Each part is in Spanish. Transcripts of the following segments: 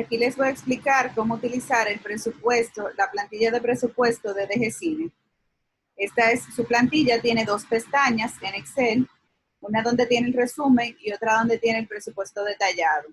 Aquí les voy a explicar cómo utilizar el presupuesto, la plantilla de presupuesto de DGCine. Esta es su plantilla, tiene dos pestañas en Excel, una donde tiene el resumen y otra donde tiene el presupuesto detallado.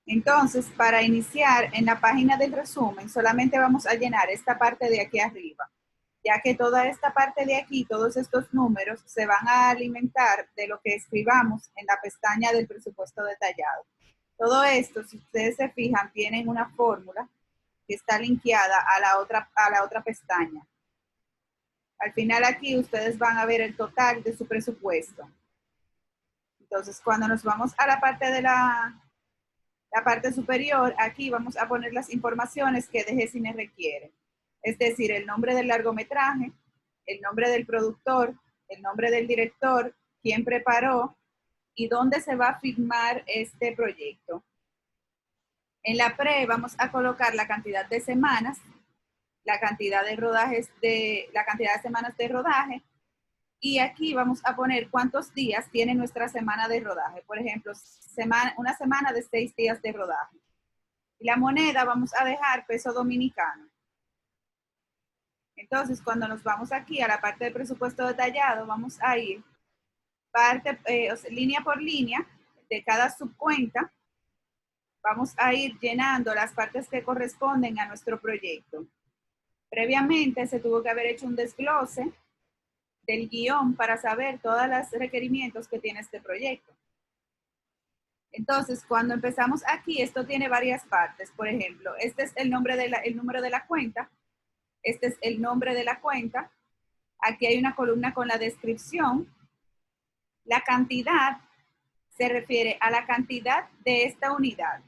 Entonces, para iniciar en la página del resumen, solamente vamos a llenar esta parte de aquí arriba, ya que toda esta parte de aquí, todos estos números, se van a alimentar de lo que escribamos en la pestaña del presupuesto detallado. Todo esto, si ustedes se fijan, tienen una fórmula que está linkeada a la otra pestaña. Al final aquí ustedes van a ver el total de su presupuesto. Entonces, cuando nos vamos a la parte de la parte superior, aquí vamos a poner las informaciones que DGCine requiere. Es decir, el nombre del largometraje, el nombre del productor, el nombre del director, quién preparó y dónde se va a filmar este proyecto. En la pre vamos a colocar la cantidad de semanas, la cantidad de rodajes, la cantidad de semanas de rodaje, y aquí vamos a poner cuántos días tiene nuestra semana de rodaje. Por ejemplo, una semana de 6 días de rodaje. Y la moneda vamos a dejar peso dominicano. Entonces, cuando nos vamos aquí a la parte de presupuesto detallado, vamos a ir línea por línea de cada subcuenta. Vamos a ir llenando las partes que corresponden a nuestro proyecto. Previamente se tuvo que haber hecho un desglose del guión para saber todos los requerimientos que tiene este proyecto. Entonces, cuando empezamos aquí, esto tiene varias partes. Por ejemplo, este es el número de la cuenta. Este es el nombre de la cuenta. Aquí hay una columna con la descripción. La cantidad se refiere a la cantidad de esta unidad.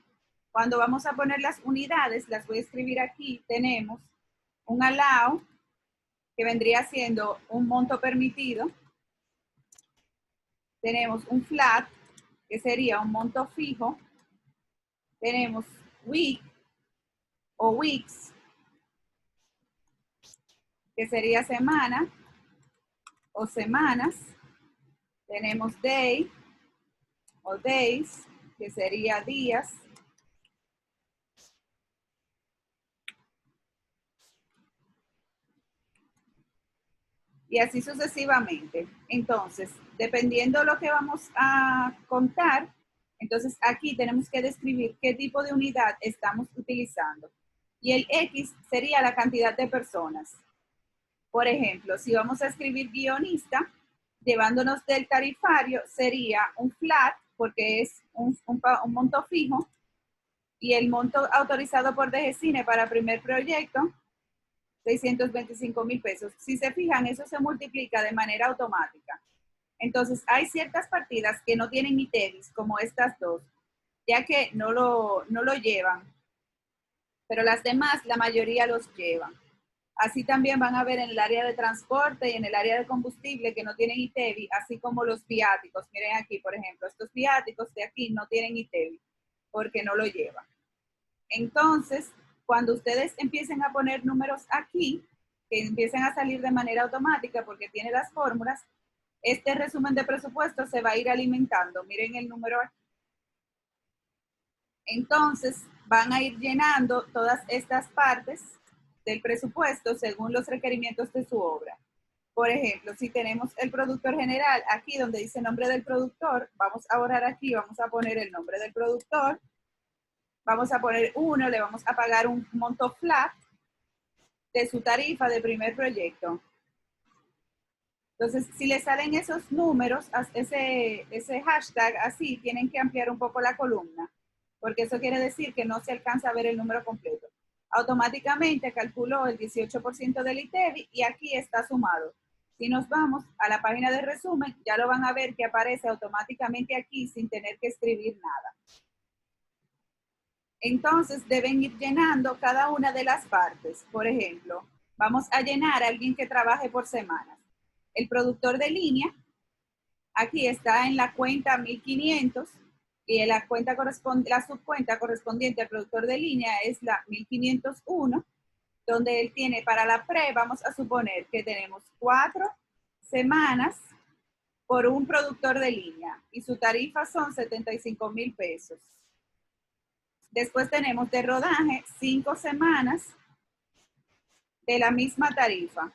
Cuando vamos a poner las unidades, las voy a escribir aquí, tenemos un allow, que vendría siendo un monto permitido. Tenemos un flat, que sería un monto fijo. Tenemos week o weeks, que sería semana o semanas. Tenemos day o days, que sería días. Y así sucesivamente. Entonces, dependiendo lo que vamos a contar, entonces aquí tenemos que describir qué tipo de unidad estamos utilizando. Y el X sería la cantidad de personas. Por ejemplo, si vamos a escribir guionista, llevándonos del tarifario, sería un flat, porque es un monto fijo, y el monto autorizado por DGCine para primer proyecto, 625,000 pesos. Si se fijan, eso se multiplica de manera automática. Entonces, hay ciertas partidas que no tienen ITEVIS, como estas dos, ya que no lo llevan, pero las demás, la mayoría los llevan. Así también van a ver en el área de transporte y en el área de combustible que no tienen ITEVI, así como los viáticos. Miren aquí, por ejemplo, estos viáticos de aquí no tienen ITEVI porque no lo llevan. Entonces, cuando ustedes empiecen a poner números aquí, que empiecen a salir de manera automática porque tiene las fórmulas, este resumen de presupuesto se va a ir alimentando. Miren el número aquí. Entonces, van a ir llenando todas estas partes del presupuesto según los requerimientos de su obra. Por ejemplo, si tenemos el productor general, aquí donde dice nombre del productor, vamos a borrar aquí, vamos a poner el nombre del productor, vamos a poner 1, le vamos a pagar un monto flat de su tarifa de primer proyecto. Entonces, si le salen esos números, ese hashtag así, tienen que ampliar un poco la columna, porque eso quiere decir que no se alcanza a ver el número completo. Automáticamente calculó el 18% del ITEVI y aquí está sumado. Si nos vamos a la página de resumen, ya lo van a ver que aparece automáticamente aquí sin tener que escribir nada. Entonces, deben ir llenando cada una de las partes. Por ejemplo, vamos a llenar a alguien que trabaje por semanas. El productor de línea, aquí está en la cuenta 1500 y la subcuenta correspondiente al productor de línea es la 1501, donde él tiene para la pre, vamos a suponer que tenemos 4 semanas por un productor de línea y su tarifa son 75,000 pesos. Después tenemos de rodaje 5 semanas de la misma tarifa.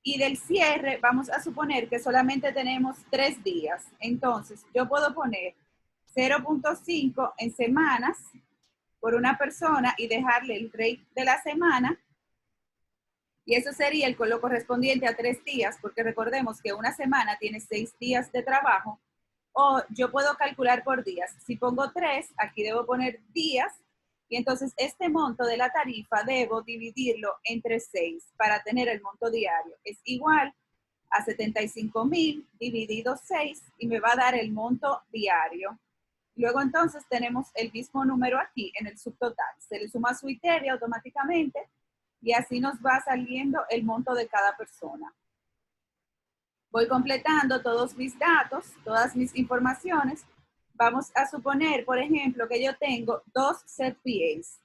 Y del cierre vamos a suponer que solamente tenemos 3 días. Entonces yo puedo poner 0.5 en semanas por una persona y dejarle el rate de la semana. Y eso sería lo correspondiente a 3 días, porque recordemos que una semana tiene 6 días de trabajo. O yo puedo calcular por días. Si pongo 3, aquí debo poner días. Y entonces este monto de la tarifa debo dividirlo entre 6 para tener el monto diario. Es igual a 75,000 dividido 6 y me va a dar el monto diario. Luego entonces tenemos el mismo número aquí en el subtotal. Se le suma su ITEVI automáticamente y así nos va saliendo el monto de cada persona. Voy completando todos mis datos, todas mis informaciones. Vamos a suponer, por ejemplo, que yo tengo 2 set PAs.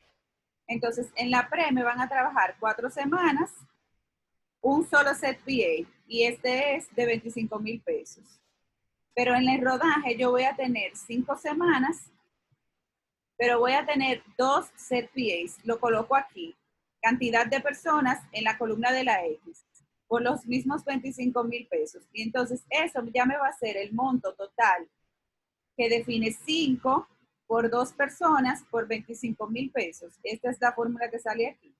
Entonces, en la pre me van a trabajar 4 semanas, un solo set PA, y este es de 25,000 pesos. Pero en el rodaje yo voy a tener 5 semanas, pero voy a tener 2 set PAs. Lo coloco aquí. Cantidad de personas en la columna de la X, por los mismos 25,000 pesos. Y entonces eso ya me va a ser el monto total que define 5 por 2 personas por 25,000 pesos. Esta es la fórmula que sale aquí.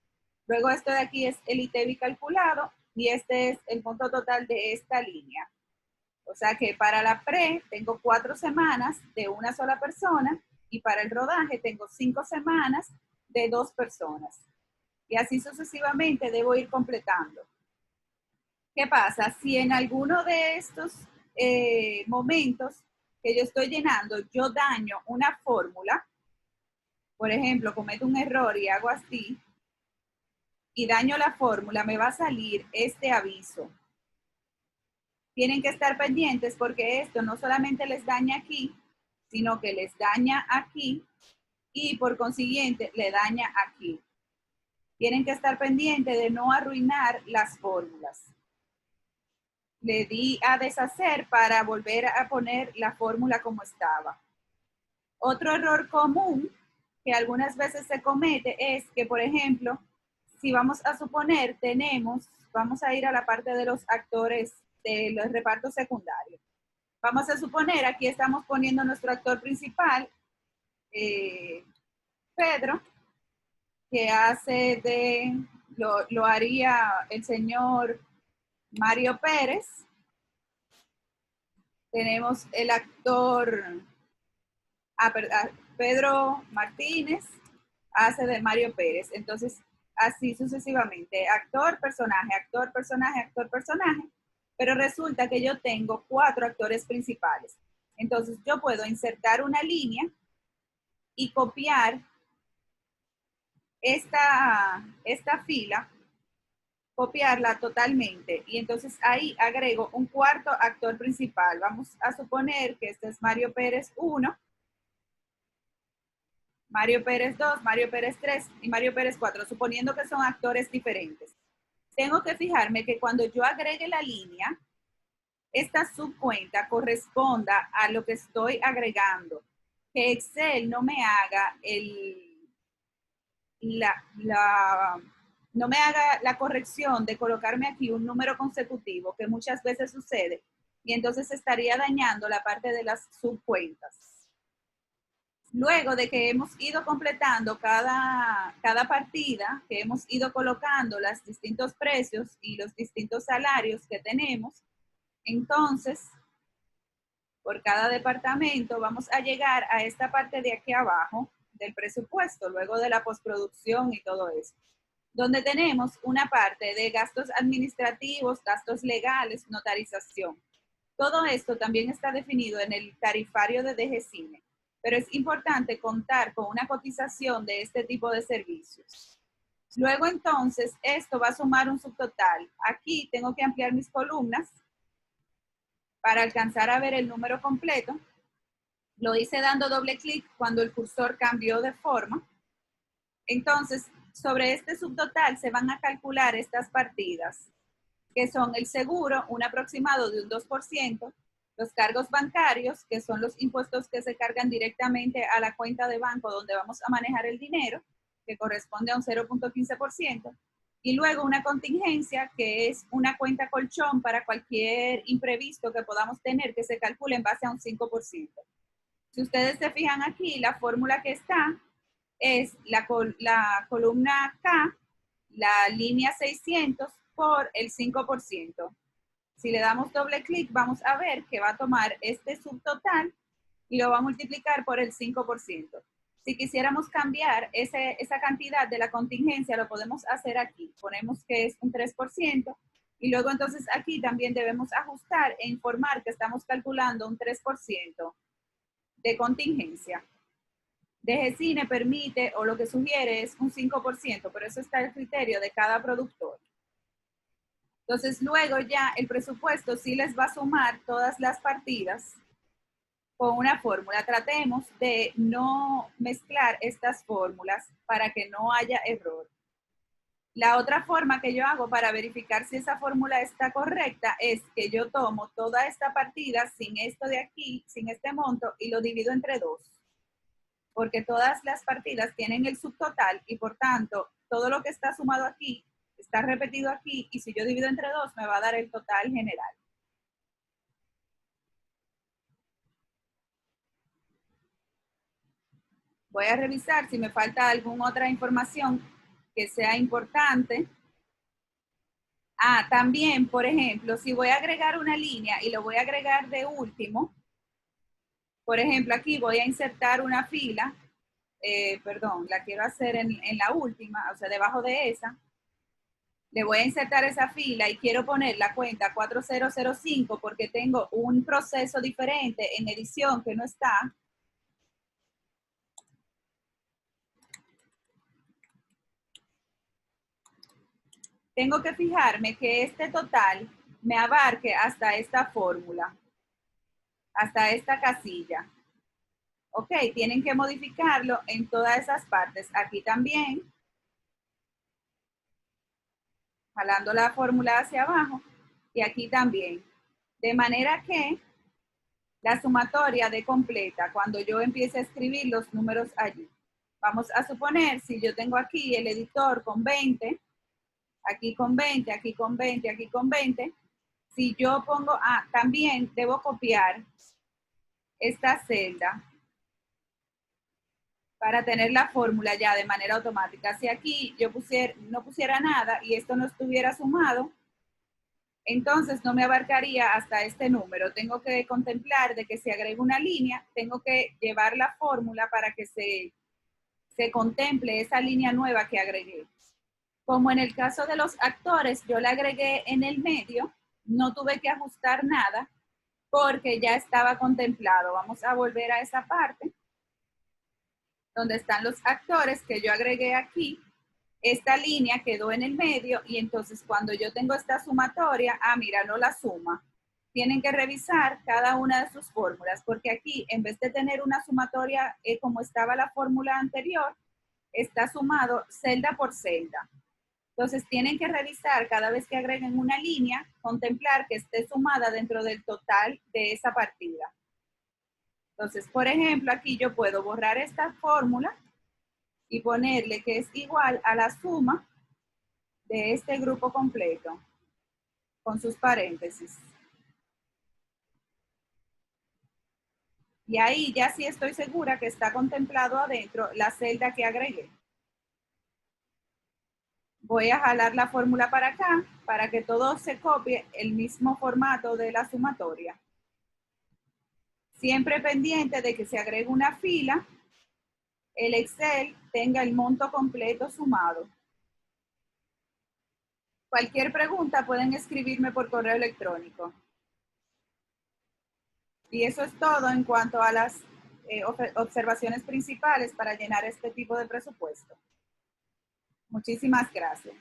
Luego esto de aquí es el ITEVI calculado y este es el monto total de esta línea. O sea que para la pre tengo 4 semanas de una sola persona y para el rodaje tengo 5 semanas de 2 personas. Y así sucesivamente debo ir completando. ¿Qué pasa? Si en alguno de estos momentos que yo estoy llenando, yo daño una fórmula, por ejemplo, cometo un error y hago así, y daño la fórmula, me va a salir este aviso. Tienen que estar pendientes porque esto no solamente les daña aquí, sino que les daña aquí y por consiguiente le daña aquí. Tienen que estar pendientes de no arruinar las fórmulas. Le di a deshacer para volver a poner la fórmula como estaba. Otro error común que algunas veces se comete es que, por ejemplo, si vamos a suponer vamos a ir a la parte de los actores de los repartos secundarios. Vamos a suponer, aquí estamos poniendo nuestro actor principal, Pedro, que hace lo haría el señor Mario Pérez. Tenemos el actor Pedro Martínez, hace de Mario Pérez. Entonces, así sucesivamente, actor, personaje, actor, personaje, actor, personaje. Pero resulta que yo tengo 4 actores principales. Entonces, yo puedo insertar una línea y copiar esta fila, copiarla totalmente. Y entonces ahí agrego un 4º actor principal. Vamos a suponer que este es Mario Pérez 1, Mario Pérez 2, Mario Pérez 3 y Mario Pérez 4, suponiendo que son actores diferentes. Tengo que fijarme que cuando yo agregue la línea, esta subcuenta corresponda a lo que estoy agregando. Que Excel no me haga no me haga la corrección de colocarme aquí un número consecutivo, que muchas veces sucede, y entonces estaría dañando la parte de las subcuentas. Luego de que hemos ido completando cada partida, que hemos ido colocando los distintos precios y los distintos salarios que tenemos, entonces, por cada departamento vamos a llegar a esta parte de aquí abajo del presupuesto, luego de la postproducción y todo eso, donde tenemos una parte de gastos administrativos, gastos legales, notarización. Todo esto también está definido en el tarifario de DGCINE, pero es importante contar con una cotización de este tipo de servicios. Luego entonces, esto va a sumar un subtotal. Aquí tengo que ampliar mis columnas para alcanzar a ver el número completo. Lo hice dando doble clic cuando el cursor cambió de forma. Entonces, sobre este subtotal se van a calcular estas partidas, que son el seguro, un aproximado de un 2%, los cargos bancarios, que son los impuestos que se cargan directamente a la cuenta de banco donde vamos a manejar el dinero, que corresponde a un 0.15%, y luego una contingencia, que es una cuenta colchón para cualquier imprevisto que podamos tener, que se calcule en base a un 5%. Si ustedes se fijan aquí, la fórmula que está es la columna K, la línea 600 por el 5%. Si le damos doble clic, vamos a ver que va a tomar este subtotal y lo va a multiplicar por el 5%. Si quisiéramos cambiar esa cantidad de la contingencia, lo podemos hacer aquí. Ponemos que es un 3%, y luego entonces aquí también debemos ajustar e informar que estamos calculando un 3% de contingencia. DGCINE permite, o lo que sugiere es un 5%, pero eso está el criterio de cada productor. Entonces, luego ya el presupuesto sí les va a sumar todas las partidas con una fórmula. Tratemos de no mezclar estas fórmulas para que no haya error. La otra forma que yo hago para verificar si esa fórmula está correcta es que yo tomo toda esta partida sin esto de aquí, sin este monto, y lo divido entre 2. Porque todas las partidas tienen el subtotal y por tanto todo lo que está sumado aquí está repetido aquí, y si yo divido entre 2 me va a dar el total general. Voy a revisar si me falta alguna otra información que sea importante. También, por ejemplo, si voy a agregar una línea y lo voy a agregar de último, por ejemplo, aquí voy a insertar una fila, la quiero hacer en la última, o sea, debajo de esa. Le voy a insertar esa fila y quiero poner la cuenta 4005 porque tengo un proceso diferente en edición que no está. Tengo que fijarme que este total me abarque hasta esta fórmula, hasta esta casilla. Ok, tienen que modificarlo en todas esas partes. Aquí también, jalando la fórmula hacia abajo, y aquí también. De manera que la sumatoria dé completa cuando yo empiece a escribir los números allí. Vamos a suponer, si yo tengo aquí el editor con 20, aquí con 20, aquí con 20, aquí con 20, si yo pongo, también debo copiar esta celda para tener la fórmula ya de manera automática. Si aquí yo no pusiera nada y esto no estuviera sumado, entonces no me abarcaría hasta este número. Tengo que contemplar de que si agrego una línea, tengo que llevar la fórmula para que se contemple esa línea nueva que agregué. Como en el caso de los actores, yo la agregué en el medio, no tuve que ajustar nada porque ya estaba contemplado. Vamos a volver a esa parte donde están los actores que yo agregué aquí. Esta línea quedó en el medio y entonces cuando yo tengo esta sumatoria, mira, no la suma. Tienen que revisar cada una de sus fórmulas porque aquí, en vez de tener una sumatoria como estaba la fórmula anterior, está sumado celda por celda. Entonces tienen que revisar cada vez que agreguen una línea, contemplar que esté sumada dentro del total de esa partida. Entonces, por ejemplo, aquí yo puedo borrar esta fórmula y ponerle que es igual a la suma de este grupo completo con sus paréntesis. Y ahí ya sí estoy segura que está contemplado adentro la celda que agregué. Voy a jalar la fórmula para acá para que todo se copie el mismo formato de la sumatoria. Siempre pendiente de que se agregue una fila, el Excel tenga el monto completo sumado. Cualquier pregunta pueden escribirme por correo electrónico. Y eso es todo en cuanto a las observaciones principales para llenar este tipo de presupuesto. Muchísimas gracias.